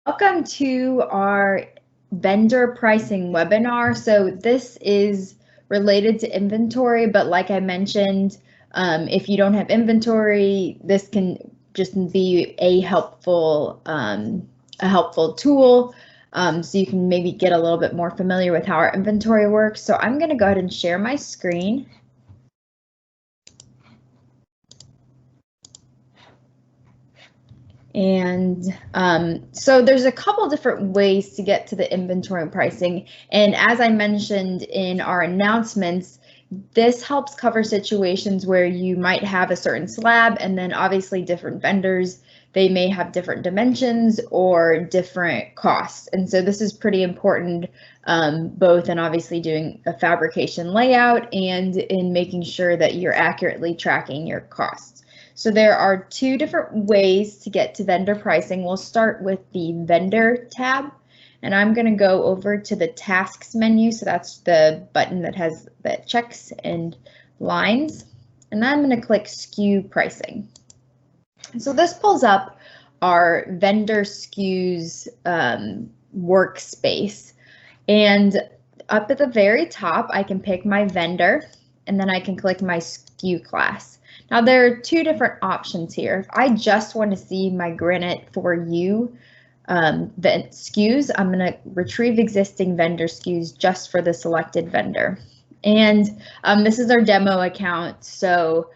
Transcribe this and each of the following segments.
Welcome to our vendor pricing webinar. So this is related to inventory, but like I mentioned, if you don't have inventory, this can just be a helpful tool. So you can maybe get a little bit more familiar with how our inventory works. So I'm going to go ahead and share my screen. And so there's a couple different ways to get to the inventory and pricing. And as I mentioned in our announcements, this helps cover situations where you might have a certain slab and then obviously different vendors, they may have different dimensions or different costs. And so this is pretty important, both in obviously doing a fabrication layout and in making sure that you're accurately tracking your costs. So there are two different ways to get to vendor pricing. We'll start with the vendor tab, and I'm going to go over to the tasks menu. So that's the button that has the checks and lines. And then I'm going to click SKU pricing. So this pulls up our vendor SKUs workspace. And up at the very top, I can pick my vendor, and then I can click my SKU class. Now there are two different options here. If I just want to see my Granite for you the SKUs, I'm going to retrieve existing vendor SKUs just for the selected vendor. And this is our demo account, so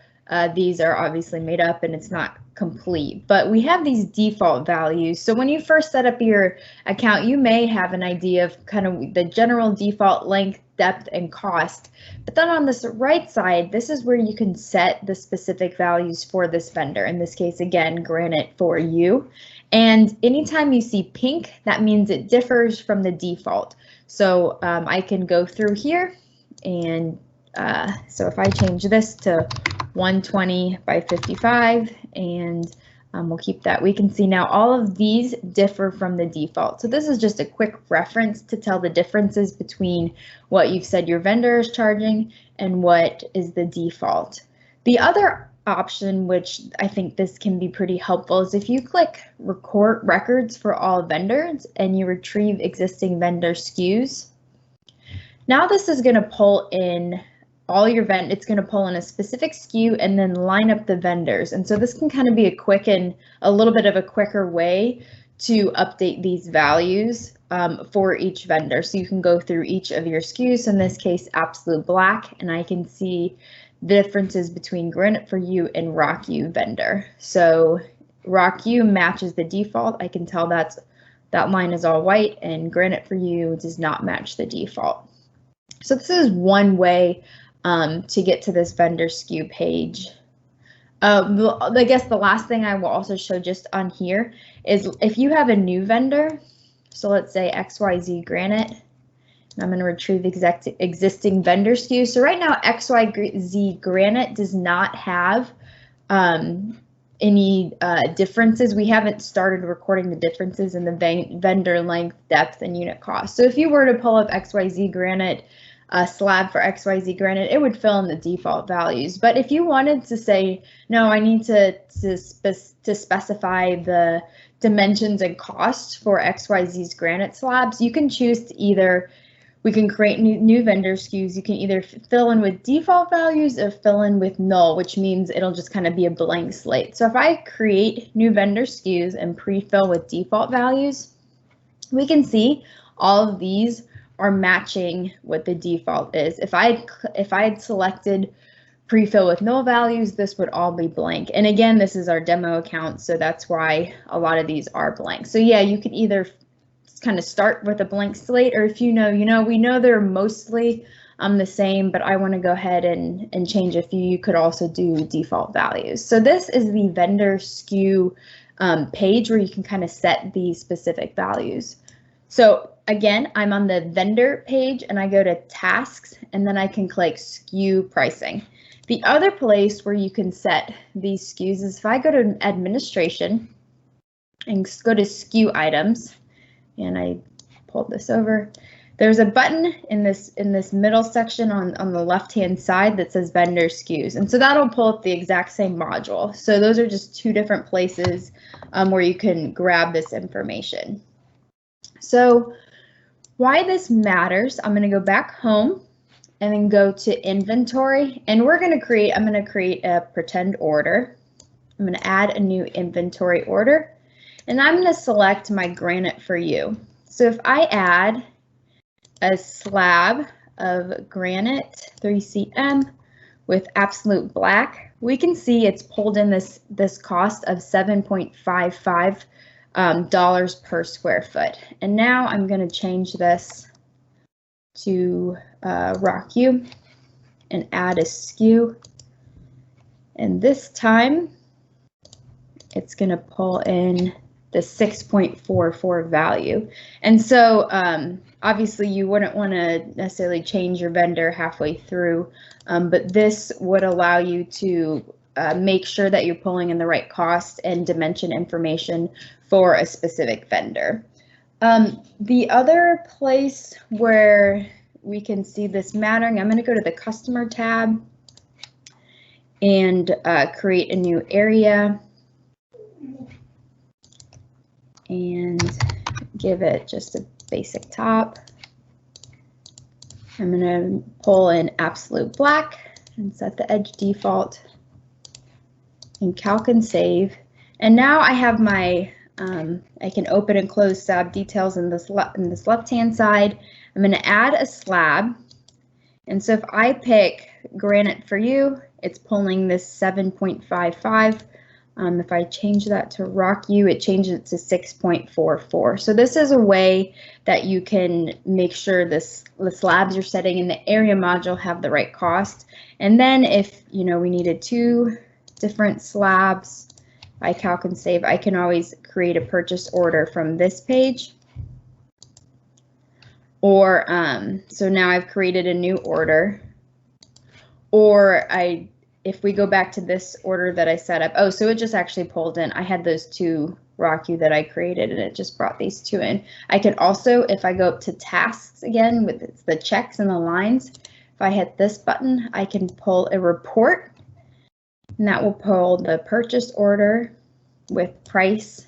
these are obviously made up and it's not complete, but we have these default values. So when you first set up your account, you may have an idea of kind of the general default length, depth, and cost. But then on this right side, this is where you can set the specific values for this vendor. In this case, again, Granite for you. And anytime you see pink, that means it differs from the default. So I can go through here, and so if I change this to 120 by 55, and we'll keep that. We can see now all of these differ from the default. So this is just a quick reference to tell the differences between what you've said your vendor is charging and what is the default. The other option, which I think this can be pretty helpful, is if you click record records for all vendors and you retrieve existing vendor SKUs. Now this is going to pull in all your it's going to pull in a specific SKU and then line up the vendors. And so this can kind of be a little bit of a quicker way to update these values for each vendor. So you can go through each of your SKUs, in this case, Absolute Black, and I can see the differences between Granite for You and Rock You vendor. So Rock You matches the default. I can tell that line is all white, and Granite for You does not match the default. So this is one way to get to this vendor SKU page. I guess the last thing I will also show just on here is if you have a new vendor, so let's say XYZ Granite, and I'm going to retrieve existing vendor SKU. So right now XYZ Granite does not have any differences. We haven't started recording the differences in the vendor length, depth, and unit cost. So if you were to pull up XYZ Granite, slab for XYZ Granite, it would fill in the default values. But if you wanted to say, no, I need to specify the dimensions and cost for XYZ's Granite slabs, you can choose to either, we can create new vendor SKUs. You can either fill in with default values or fill in with null, which means it'll just kind of be a blank slate. So if I create new vendor SKUs and pre-fill with default values, we can see all of these are matching what the default is. If I had selected pre-fill with null values, this would all be blank. And again, this is our demo account, so that's why a lot of these are blank. So yeah, you could either kind of start with a blank slate, or if we know they're mostly the same, but I want to go ahead and change a few, you could also do default values. So this is the vendor SKU page where you can kind of set these specific values. So again, I'm on the vendor page and I go to tasks, and then I can click SKU pricing. The other place where you can set these SKUs is if I go to administration and go to SKU items, and I pulled this over, there's a button in this middle section on the left hand side that says vendor SKUs, and so that'll pull up the exact same module. So those are just two different places where you can grab this information. So why this matters, I'm going to go back home and then go to inventory, and I'm going to create a pretend order. I'm going to add a new inventory order, and I'm going to select my granite for you. So if I add a slab of granite 3cm with absolute black, we can see it's pulled in this cost of $7.55 dollars per square foot. And now I'm going to change this to rock U and add a SKU, and this time it's going to pull in the 6.44 value. And so obviously you wouldn't want to necessarily change your vendor halfway through, but this would allow you to make sure that you're pulling in the right cost and dimension information for a specific vendor. The other place where we can see this mattering, I'm going to go to the customer tab and create a new area and give it just a basic top. I'm going to pull in absolute black and set the edge default and calc and save. And now I have my, I can open and close slab details in this left-hand side. I'm going to add a slab. And so if I pick granite for you, it's pulling this 7.55. If I change that to rock U, it changes it to 6.44. So this is a way that you can make sure the slabs you're setting in the area module have the right cost. And then if we needed 2 different slabs, I calc and save, I can always create a purchase order from this page. Or so now I've created a new order. Or if we go back to this order that I set up, oh, so it just actually pulled in. I had those 2 rock U that I created, and it just brought these 2 in. I can also, if I go up to tasks again with the checks and the lines, if I hit this button, I can pull a report, and that will pull the purchase order with price.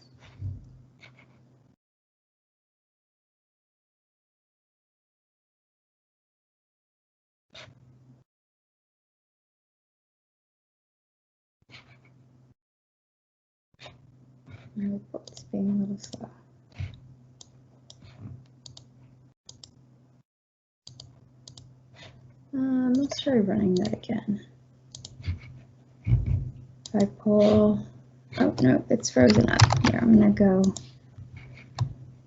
It's being a little slow. Let's try running that again. If I pull, oh no, it's frozen up. Here, I'm gonna go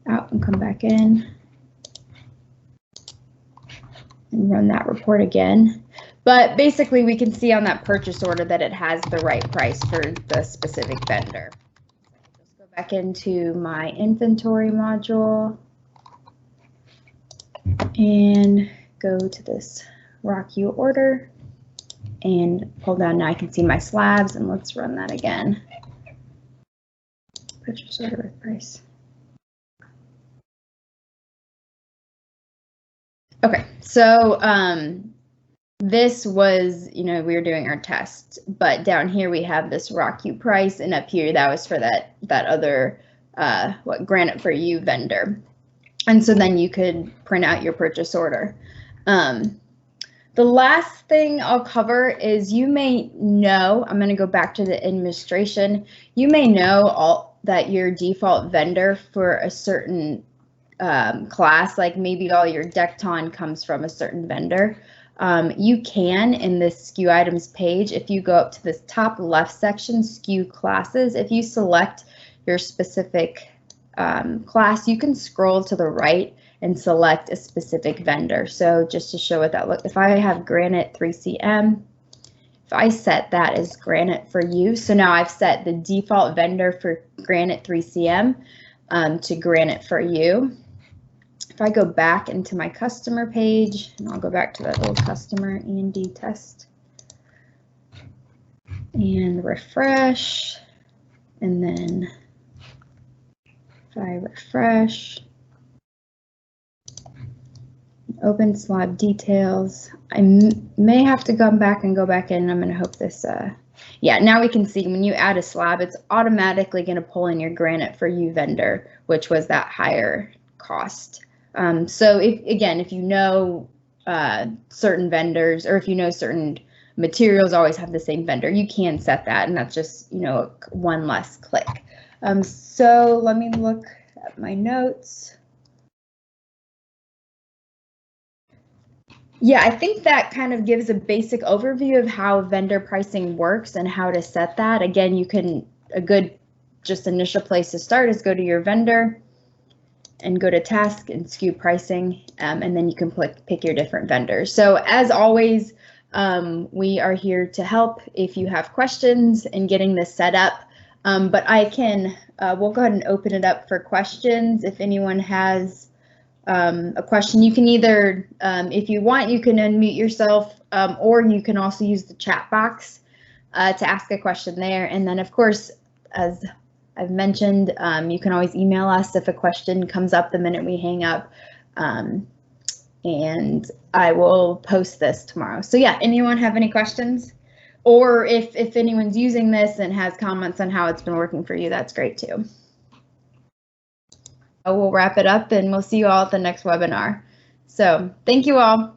out and come back in and run that report again. But basically we can see on that purchase order that it has the right price for the specific vendor. Let's go back into my inventory module and go to this rock U order and pull down. Now I can see my slabs, and let's run that again. Purchase order with price. Okay, so this was, we were doing our test, but down here we have this rock U price, and up here that was for that other granite for you vendor. And so then you could print out your purchase order. The last thing I'll cover is, you may know, I'm going to go back to the administration, you may know that your default vendor for a certain class, like maybe all your Decton comes from a certain vendor. You can, in this SKU items page, if you go up to this top left section, SKU classes, if you select your specific class, you can scroll to the right and select a specific vendor. So just to show what that looks, if I have granite 3cm, if I set that as granite for you, so now I've set the default vendor for granite 3cm to granite for you. If I go back into my customer page, and I'll go back to that little customer E&D test and refresh, and then if I refresh, open slab details, I may have to come back and go back in. I'm going to hope this, yeah, now we can see when you add a slab, it's automatically going to pull in your granite for you vendor, which was that higher cost. So if you know certain vendors, or if you know certain materials always have the same vendor, you can set that, and that's just, one less click. So let me look at my notes. Yeah, I think that kind of gives a basic overview of how vendor pricing works and how to set that. Again, a good just initial place to start is go to your vendor and go to task and SKU pricing, and then you can pick your different vendors. So as always, we are here to help if you have questions in getting this set up. But we'll go ahead and open it up for questions. If anyone has a question, you can either, if you want, you can unmute yourself, or you can also use the chat box to ask a question there. And then, of course, as I've mentioned, you can always email us if a question comes up the minute we hang up, and I will post this tomorrow. So yeah, anyone have any questions? Or if anyone's using this and has comments on how it's been working for you, that's great too. We'll wrap it up and we'll see you all at the next webinar. So thank you all.